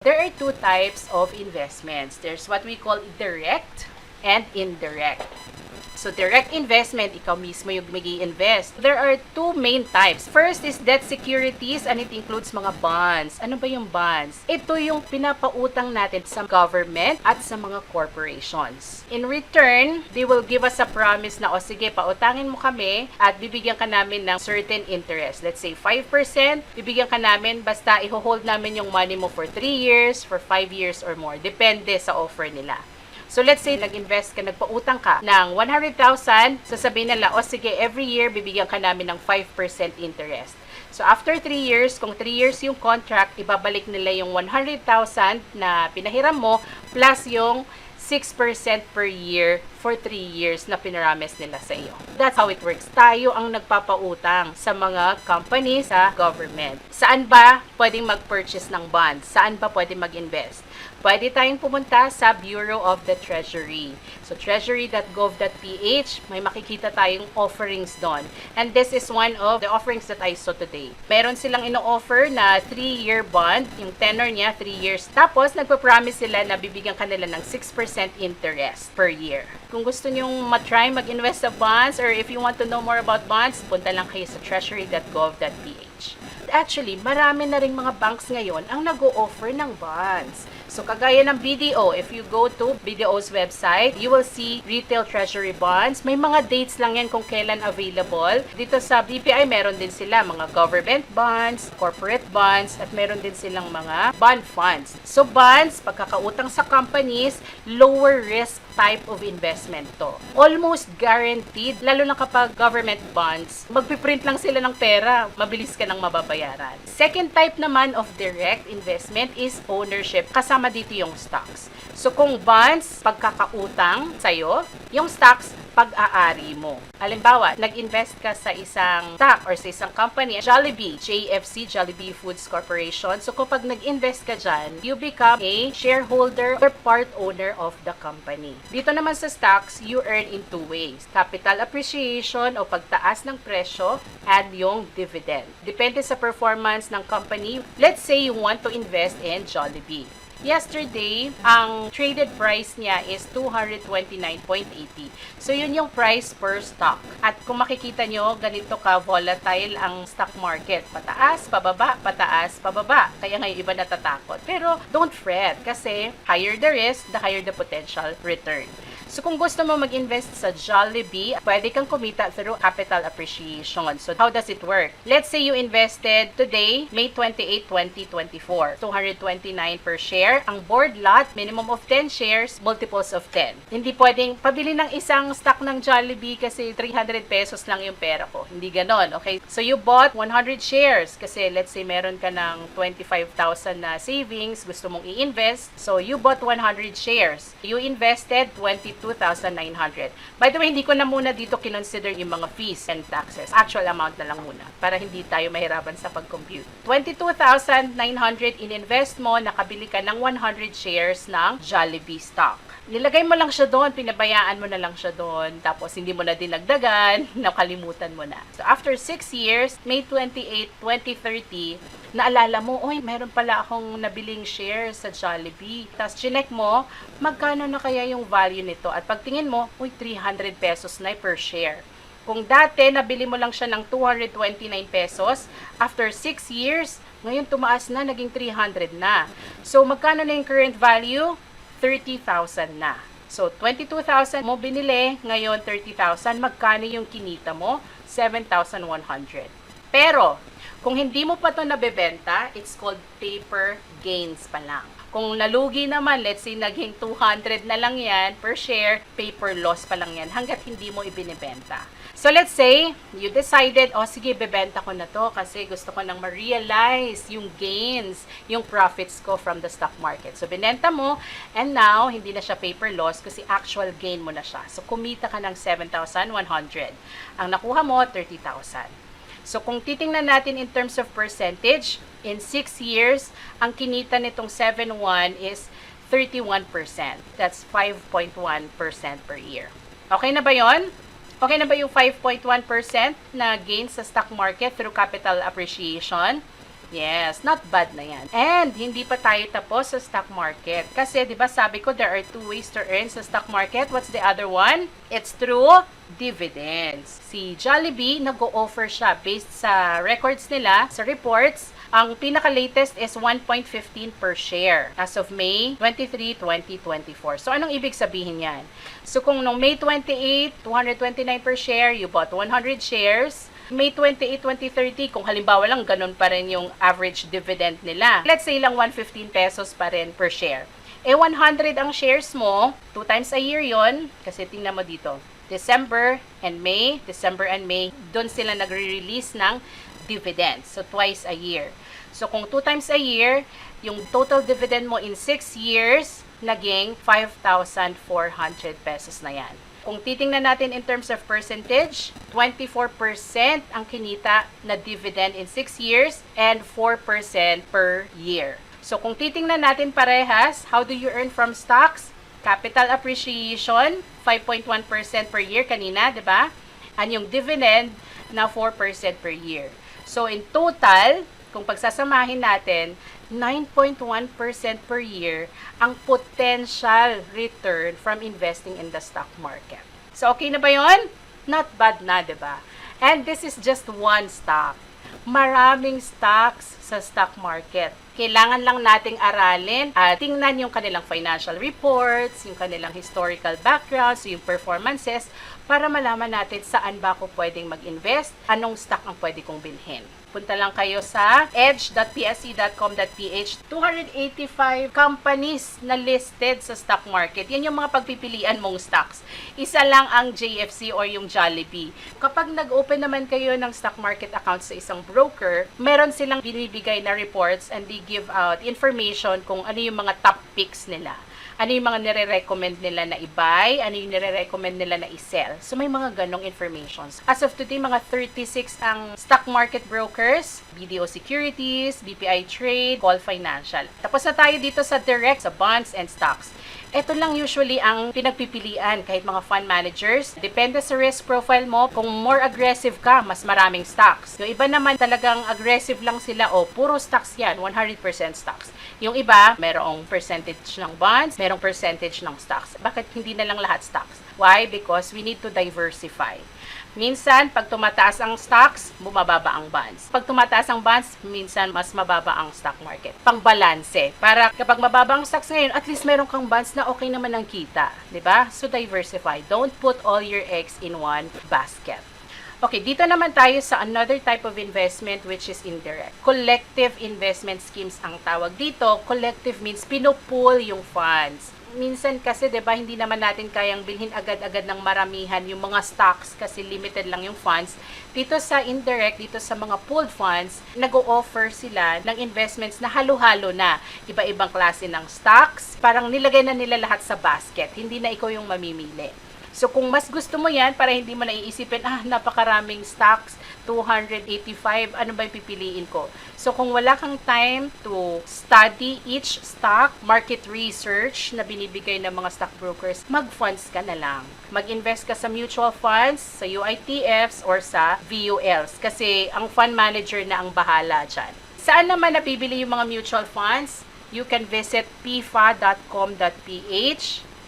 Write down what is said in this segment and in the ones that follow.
There are two types of investments. There's what we call direct and indirect. So, direct investment, ikaw mismo yung mag-i-invest. There are two main types. First is debt securities and it includes mga bonds. Ano ba yung bonds? Ito yung pinapautang natin sa government at sa mga corporations. In return, they will give us a promise na, o sige, pautangin mo kami at bibigyan ka namin ng certain interest. Let's say 5%, bibigyan ka namin basta i-hold namin yung money mo for 3 years, for 5 years or more. Depende sa offer nila. So, let's say, nag-invest ka, nagpautang ka ng 100,000, sasabihin nila, o sige, every year, bibigyan ka namin ng 5% interest. So, after 3 years, kung 3 years yung contract, ibabalik nila yung 100,000 na pinahiram mo, plus yung 6% per year for 3 years na pinarames nila sa iyo. That's how it works. Tayo ang nagpapautang sa mga companies, sa government. Saan ba pwedeng mag-purchase ng bonds? Saan ba pwedeng mag-invest? Pwede tayong pumunta sa Bureau of the Treasury. So, treasury.gov.ph, may makikita tayong offerings doon. And this is one of the offerings that I saw today. Meron silang ino-offer na 3-year bond, yung tenor niya, 3 years. Tapos, nagpa-promise sila na bibigyan kanila ng 6% interest per year. Kung gusto nyong matry mag-invest sa bonds or if you want to know more about bonds, punta lang kayo sa treasury.gov.ph. Actually, marami na ring mga banks ngayon ang nag-o-offer ng bonds. So, kagaya ng BDO, if you go to BDO's website, you will see retail treasury bonds. May mga dates lang yan kung kailan available. Dito sa BPI, meron din sila mga government bonds, corporate bonds, at meron din silang mga bond funds. So, bonds, pagkakautang sa companies, lower risk type of investment to. Almost guaranteed, lalo na kapag government bonds, magpiprint lang sila ng pera, mabilis ka nang mababayaran. Second type naman of direct investment is ownership. Kasama dito yung stocks. So, kung bonds, pagkakautang sa'yo, yung stocks, pag-aari mo. Halimbawa, nag-invest ka sa isang stock or sa isang company, Jollibee, JFC, Jollibee Foods Corporation. So, kapag nag-invest ka dyan, you become a shareholder or part owner of the company. Dito naman sa stocks, you earn in two ways. Capital appreciation o pagtaas ng presyo and yung dividend. Depende sa performance ng company. Let's say you want to invest in Jollibee. Yesterday, ang traded price niya is 229.80. So, yun yung price per stock. At kung makikita nyo, ganito ka volatile ang stock market. Pataas, pababa, pataas, pababa. Kaya ngayon iba natatakot. Pero, don't fret kasi higher the risk, the higher the potential return. So, kung gusto mo mag-invest sa Jollibee, pwede kang kumita through capital appreciation. So, how does it work? Let's say you invested today, May 28, 2024. 229 per share. Ang board lot, minimum of 10 shares, multiples of 10. Hindi pwedeng pabili ng isang stock ng Jollibee kasi 300 pesos lang yung pera ko. Hindi ganon, okay? So, you bought 100 shares kasi let's say meron ka ng 25,000 na savings, gusto mong i-invest. So, you bought 100 shares. You invested 22,900. By the way, hindi ko na muna dito kinonsider yung mga fees and taxes. Actual amount na lang muna para hindi tayo mahirapan sa pag-compute. 22,900 in-invest mo, nakabili ka ng 100 shares ng Jollibee stock. Nilagay mo lang siya doon, pinabayaan mo na lang siya doon, tapos hindi mo na dinagdagan, nakalimutan mo na. So, after 6 years, May 28, 2030, naalala mo, oy, meron pala akong nabiling share sa Jollibee. Tapos, chinek mo, magkano na kaya yung value nito? At pagtingin mo, uy, 300 pesos na per share. Kung dati, nabili mo lang siya ng 229 pesos, after 6 years, ngayon tumaas na, naging 300 na. So, magkano na yung current value? 30,000 na. So, 22,000 mo binili, ngayon 30,000. Magkano yung kinita mo? 7,100. Pero, kung hindi mo pa ito nabebenta, it's called paper gains pa lang. Kung nalugi naman, let's say naging 200 na lang yan per share, paper loss pa lang yan hanggat hindi mo ibinibenta. So, let's say, you decided, oh sige, bebenta ko na to kasi gusto ko nang ma-realize yung gains, yung profits ko from the stock market. So, binenta mo, and now, hindi na siya paper loss kasi actual gain mo na siya. So, kumita ka ng 7,100. Ang nakuha mo, 30,000. So, kung titingnan natin in terms of percentage, in 6 years, ang kinita nitong 7,1 is 31%. That's 5.1% per year. Okay na ba yon? Okay na ba yung 5.1% na gain sa stock market through capital appreciation? Yes, not bad na yan. And hindi pa tayo tapos sa stock market. Kasi 'di ba sabi ko there are two ways to earn sa stock market. What's the other one? It's through dividends. Si Jollibee nag-o-offer siya based sa records nila, sa reports. Ang pinaka-latest is 1.15 per share as of May 23, 2024. So, anong ibig sabihin yan? So, kung noong May 28, 229 per share, you bought 100 shares. May 28, 2030, kung halimbawa lang, ganun pa rin yung average dividend nila. Let's say lang 115 pesos pa rin per share. 100 ang shares mo, 2 times a year yon. Kasi tingnan mo dito, December and May, doon sila nagre-release ng dividends. So, twice a year. So, kung 2 times a year, yung total dividend mo in 6 years, naging 5,400 pesos na yan. Kung titingnan natin in terms of percentage, 24% ang kinita na dividend in 6 years and 4% per year. So, kung titingnan natin parehas, how do you earn from stocks? Capital appreciation, 5.1% per year kanina, di ba? And yung dividend na 4% per year. So, in total, kung pagsasamahin natin, 9.1% per year ang potential return from investing in the stock market. So, okay na ba yun? Not bad na, di ba? And this is just one stock. Maraming stocks sa stock market. Kailangan lang nating aralin at tingnan yung kanilang financial reports, yung kanilang historical backgrounds, yung performances, para malaman natin saan ba ako pwedeng mag-invest, anong stock ang pwede kong bilhin. Punta lang kayo sa edge.psc.com.ph. 285 companies na listed sa stock market. Yan yung mga pagpipilian mong stocks. Isa lang ang JFC or yung Jollibee. Kapag nag-open naman kayo ng stock market account sa isang broker, meron silang binibigay na reports and they give out information kung ano yung mga top picks nila. Ano yung mga nire-recommend nila na i-buy, ano yung nire-recommend nila na i-sell. So, may mga ganong informations. As of today, mga 36 ang stock market brokers, BDO Securities, BPI Trade, Call Financial. Tapos na tayo dito sa direct, sa bonds and stocks. Ito lang usually ang pinagpipilian kahit mga fund managers. Depende sa risk profile mo. Kung more aggressive ka, mas maraming stocks. Yung iba naman talagang aggressive lang sila o puro stocks yan, 100% stocks. Yung iba, merong percentage ng bonds, merong percentage ng stocks. Bakit hindi na lang lahat stocks? Why? Because we need to diversify. Minsan, pag tumataas ang stocks, bumababa ang bonds. Pag tumataas ang bonds, minsan mas mababa ang stock market. Pang-balanse. Para kapag mababa ang stocks ngayon, at least meron kang bonds na okay naman ang kita. 'Di ba? So, diversify. Don't put all your eggs in one basket. Okay, dito naman tayo sa another type of investment which is indirect. Collective investment schemes ang tawag dito. Collective means pinupool yung funds. Minsan kasi 'di ba hindi naman natin kayang bilhin agad-agad ng maramihan yung mga stocks kasi limited lang yung funds. Dito sa indirect, dito sa mga pooled funds, nag-o-offer sila ng investments na halo-halo na. Iba-ibang klase ng stocks, parang nilagay na nila lahat sa basket. Hindi na ikaw yung mamimili. So, kung mas gusto mo yan, para hindi mo naiisipin, napakaraming stocks, 285, ano ba yung pipiliin ko? So, kung wala kang time to study each stock, market research na binibigay ng mga stockbrokers, mag-funds ka na lang. Mag-invest ka sa mutual funds, sa UITFs, or sa VULs. Kasi, ang fund manager na ang bahala dyan. Saan naman napibili yung mga mutual funds? You can visit pfa.com.ph.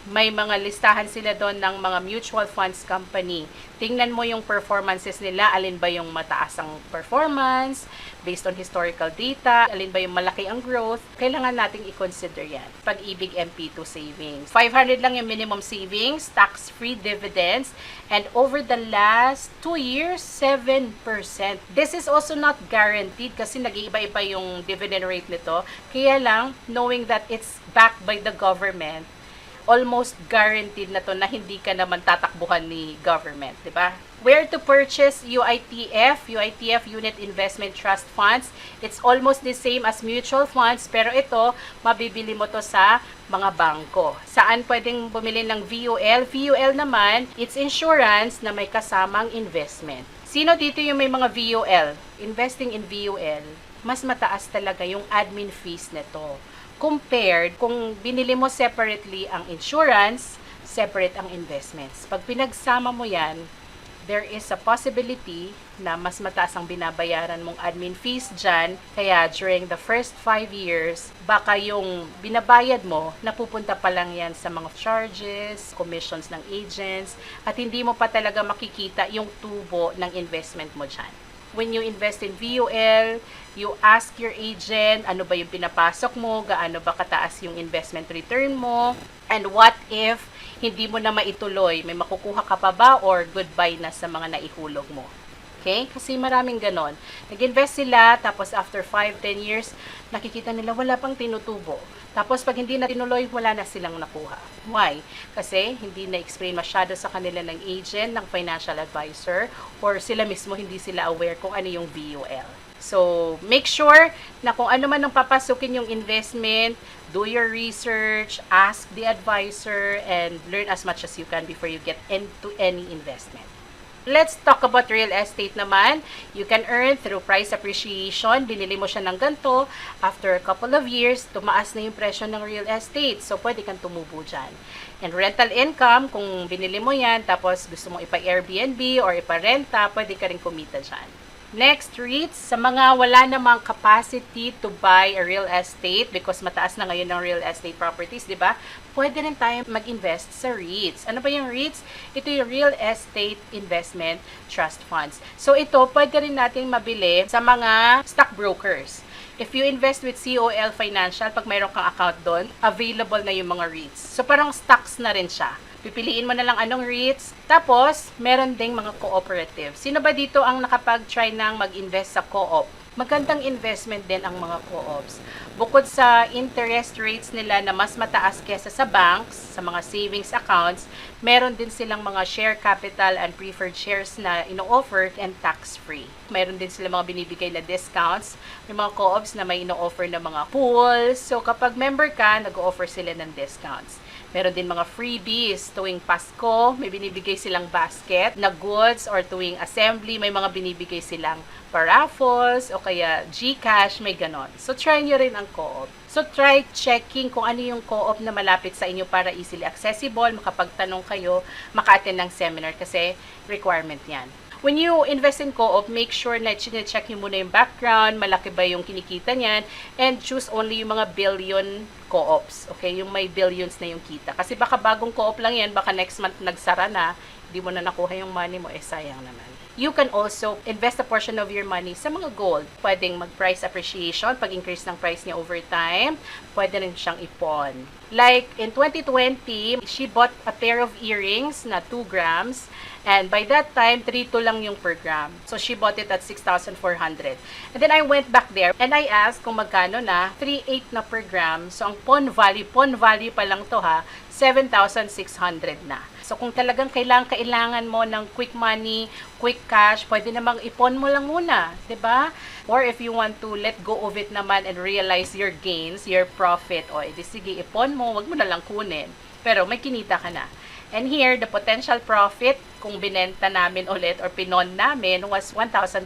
May mga listahan sila doon ng mga mutual funds company. Tingnan mo yung performances nila, alin ba yung mataas ang performance, based on historical data, alin ba yung malaki ang growth. Kailangan nating i-consider yan. Pag-ibig MP2 savings. 500 lang yung minimum savings, tax-free dividends, and over the last 2 years, 7%. This is also not guaranteed kasi nag-iiba-iba yung dividend rate nito. Kaya lang, knowing that it's backed by the government, almost guaranteed na to na hindi ka naman tatakbuhan ni government, di ba? Where to purchase UITF, Unit Investment Trust Funds. It's almost the same as mutual funds, pero ito, mabibili mo to sa mga bangko. Saan pwedeng bumili ng VUL? VUL naman, it's insurance na may kasamang investment. Sino dito yung may mga VUL? Investing in VUL, mas mataas talaga yung admin fees nito. Compared kung binili mo separately ang insurance, separate ang investments. Pag pinagsama mo yan, there is a possibility na mas mataas ang binabayaran mong admin fees dyan. Kaya during the first 5 years, baka yung binabayad mo, napupunta pa lang yan sa mga charges, commissions ng agents, at hindi mo pa talaga makikita yung tubo ng investment mo dyan. When you invest in VUL, you ask your agent, ano ba yung pinapasok mo, gaano ba kataas yung investment return mo, and what if hindi mo na maituloy, may makukuha ka pa ba or goodbye na sa mga naihulog mo. Okay? Kasi maraming ganon. Nag-invest sila, tapos after 5-10 years, nakikita nila wala pang tinutubo. Tapos pag hindi na tinuloy, wala na silang nakuha. Why? Kasi hindi na-explain masyado sa kanila ng agent, ng financial advisor, or sila mismo hindi sila aware kung ano yung VUL. So, make sure na kung ano man ang papasukin yung investment, do your research, ask the advisor, and learn as much as you can before you get into any investment. Let's talk about real estate naman. You can earn through price appreciation. Binili mo siya ng ganito. After a couple of years, tumaas na yung presyo ng real estate. So, pwede kang tumubo dyan. And rental income, kung binili mo yan, tapos gusto mong ipa-Airbnb or ipa-renta, pwede ka rin kumita dyan. Next, REITs. Sa mga wala namang capacity to buy a real estate because mataas na ngayon ng real estate properties, di ba? Pwede rin tayo mag-invest sa REITs. Ano ba yung REITs? Ito yung Real Estate Investment Trust Funds. So, ito, pwede rin natin mabili sa mga stockbrokers. If you invest with COL Financial, pag mayroon kang account doon, available na yung mga REITs. So, parang stocks na rin siya. Pipiliin mo na lang anong REITs. Tapos, meron ding mga cooperative. Sino ba dito ang nakapag-try ng mag-invest sa co-op? Magandang investment din ang mga co-ops. Bukod sa interest rates nila na mas mataas kesa sa banks, sa mga savings accounts, meron din silang mga share capital and preferred shares na ino-offer and tax-free. Meron din sila mga binibigay na discounts. May mga co-ops na may ino-offer na mga pools. So, kapag member ka, nag-o-offer sila ng discounts. Meron din mga freebies tuwing Pasko, may binibigay silang basket na goods, or tuwing assembly, may mga binibigay silang paraffles o kaya GCash, may ganon. So, try nyo rin ang co-op. So, try checking kung ano yung co-op na malapit sa inyo para easily accessible, makapagtanong kayo, maka-attend ng seminar kasi requirement yan. When you invest in co-op, make sure na check nyo muna yung background, malaki ba yung kinikita niyan, and choose only yung mga billion co-ops. Okay? Yung may billions na yung kita. Kasi baka bagong co-op lang yan, baka next month nagsara na, hindi mo na nakuha yung money mo, sayang naman. You can also invest a portion of your money sa mga gold. Pwedeng mag-price appreciation, pag-increase ng price niya over time. Pwede rin siyang ipon. Like, in 2020, she bought a pair of earrings na 2 grams. And by that time, 3.2 lang yung per gram. So, she bought it at 6,400. And then, I went back there and I asked kung magkano na, 3.8 na per gram. So, ang pawn value pa lang to ha, 7,600 na. So, kung talagang kailangan mo ng quick money, quick cash, pwede namang ipon mo lang muna, 'di ba? Or if you want to let go of it naman and realize your gains, your profit, o edi sige, ipon mo, wag mo na lang kunin. Pero may kinita ka na. And here, the potential profit, kung binenta namin ulit or pinon namin, was 1,200.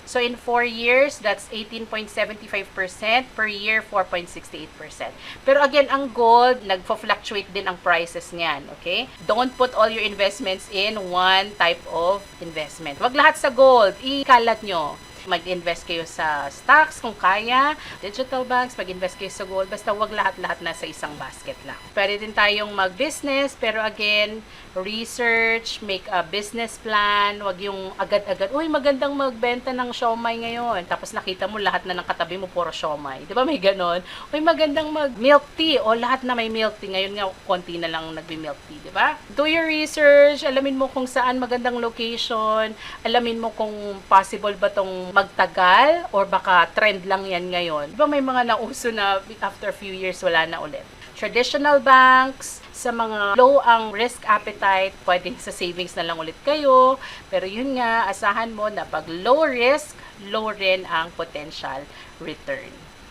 So, in 4 years, that's 18.75%. Per year, 4.68%. Pero again, ang gold, nagfo-fluctuate din ang prices niyan. Okay? Don't put all your investments in one type of investment. Wag lahat sa gold. Ikalat nyo. Mag-invest kayo sa stocks kung kaya, digital banks, mag-invest kayo sa gold, basta wag lahat-lahat na sa isang basket lang. Pwede din tayong mag-business, pero again, research, make a business plan, wag yung agad-agad, uy, magandang magbenta ng siomai ngayon, tapos nakita mo lahat na ng katabi mo puro siomai. Di ba may ganon? Uy, magandang mag-milk tea, o lahat na may milk tea, ngayon nga, konti na lang nagbi-milk tea, di ba? Do your research, alamin mo kung saan magandang location, alamin mo kung possible ba tong magtagal or baka trend lang yan ngayon. Diba may mga nauso na after a few years wala na ulit. Traditional banks, sa mga low ang risk appetite, pwedeng sa savings na lang ulit kayo. Pero yun nga, asahan mo na pag low risk, low rin ang potential return.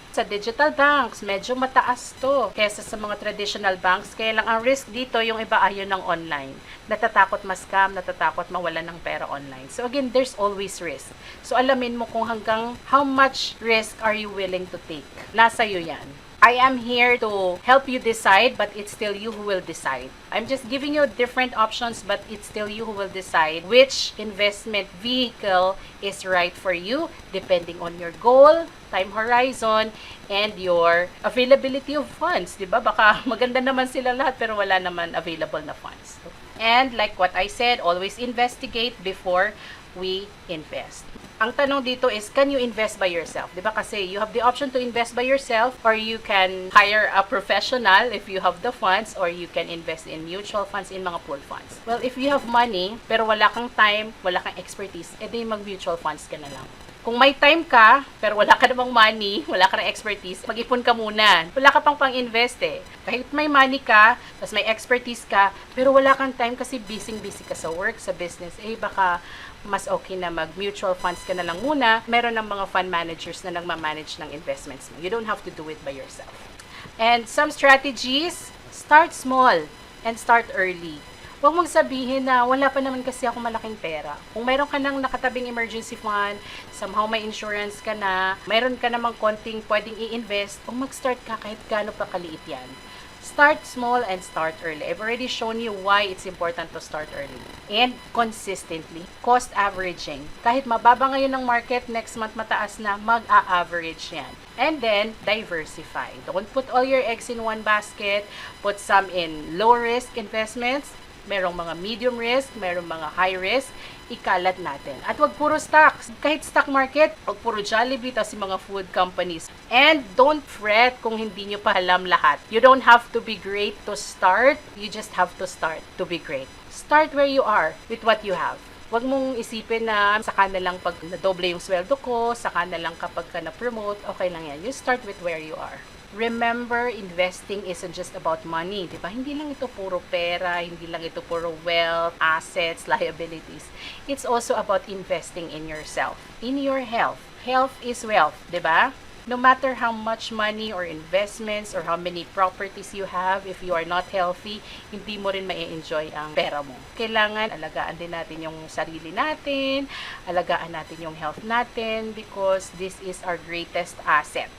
Sa digital banks, medyo mataas to kesa sa mga traditional banks. Kaya lang ang risk dito, yung iba ayaw ng online. Natatakot ma-scam, natatakot mawalan ng pera online. So again, there's always risk. So alamin mo kung hanggang how much risk are you willing to take. Nasa iyo yan. I am here to help you decide, but it's still you who will decide. I'm just giving you different options, but it's still you who will decide which investment vehicle is right for you, depending on your goal, time horizon, and your availability of funds. Diba? Baka maganda naman sila lahat, pero wala naman available na funds. And like what I said, always investigate before we invest. Ang tanong dito is, can you invest by yourself? Diba? Kasi you have the option to invest by yourself, or you can hire a professional if you have the funds, or you can invest in mutual funds, in mga pool funds. Well, if you have money, pero wala kang time, wala kang expertise, edi mag-mutual funds ka na lang. Kung may time ka, pero wala ka namang money, wala ka ng expertise, mag-ipon ka muna. Wala ka pang pang-invest eh. Kahit may money ka, tapos may expertise ka, pero wala kang time kasi busy-busy ka sa work, sa business, eh baka mas okay na mag-mutual funds ka na lang muna. Meron ng mga fund managers na nagmamanage ng investments mo. You don't have to do it by yourself. And some strategies, start small and start early. Huwag mong sabihin na wala pa naman kasi ako malaking pera. Kung mayroon ka ng nakatabing emergency fund, somehow may insurance ka na, mayroon ka namang konting pwedeng i-invest, kung mag-start ka kahit gaano pa kaliit yan. Start small and start early. I've already shown you why it's important to start early. And consistently, cost averaging. Kahit mababa ngayon ng market, next month mataas na, mag-a-average yan. And then, diversify. Don't put all your eggs in one basket. Put some in low-risk investments. Merong mga medium risk, merong mga high risk, ikalat natin. At wag puro stocks. Kahit stock market, wag puro Jollibee, tas yung mga food companies. And don't fret kung hindi nyo pa alam lahat. You don't have to be great to start. You just have to start to be great. Start where you are with what you have. Wag mong isipin na saka na lang pag nadoble yung sweldo ko, saka na lang kapag ka na-promote, okay lang yan. You start with where you are. Remember, investing isn't just about money, di ba? Hindi lang ito puro pera, hindi lang ito puro wealth, assets, liabilities. It's also about investing in yourself, in your health. Health is wealth, di ba? No matter how much money or investments or how many properties you have, if you are not healthy, hindi mo rin ma-enjoy ang pera mo. Kailangan alagaan din natin yung sarili natin, alagaan natin yung health natin, because this is our greatest asset.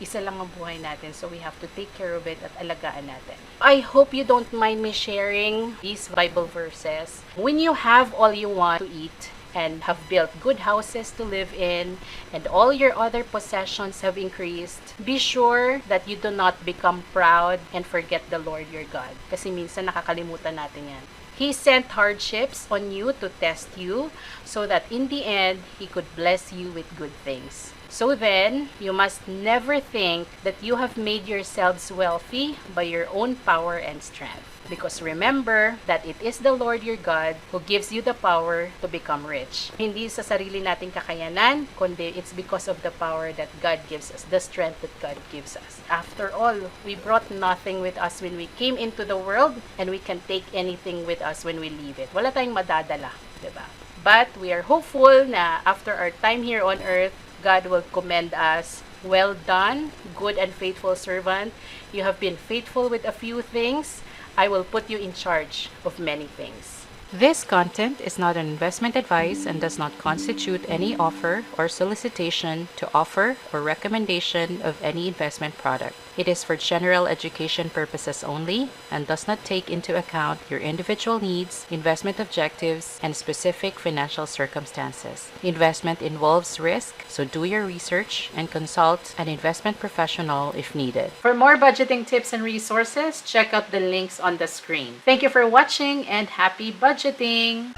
Isa lang ang buhay natin, so we have to take care of it at alagaan natin. I hope you don't mind me sharing these Bible verses. When you have all you want to eat and have built good houses to live in and all your other possessions have increased, be sure that you do not become proud and forget the Lord your God. Kasi minsan nakakalimutan natin yan. He sent hardships on you to test you so that in the end, He could bless you with good things. So then, you must never think that you have made yourselves wealthy by your own power and strength. Because remember that it is the Lord your God who gives you the power to become rich. Hindi sa sarili nating kakayanan, kundi it's because of the power that God gives us, the strength that God gives us. After all, we brought nothing with us when we came into the world, and we can take anything with us when we leave it. Wala tayong madadala, diba? But we are hopeful na after our time here on earth, God will commend us. Well done, good and faithful servant. You have been faithful with a few things. I will put you in charge of many things. This content is not an investment advice and does not constitute any offer or solicitation to offer or recommendation of any investment product. It is for general education purposes only and does not take into account your individual needs, investment objectives, and specific financial circumstances. Investment involves risk, so do your research and consult an investment professional if needed. For more budgeting tips and resources, check out the links on the screen. Thank you for watching and happy budgeting!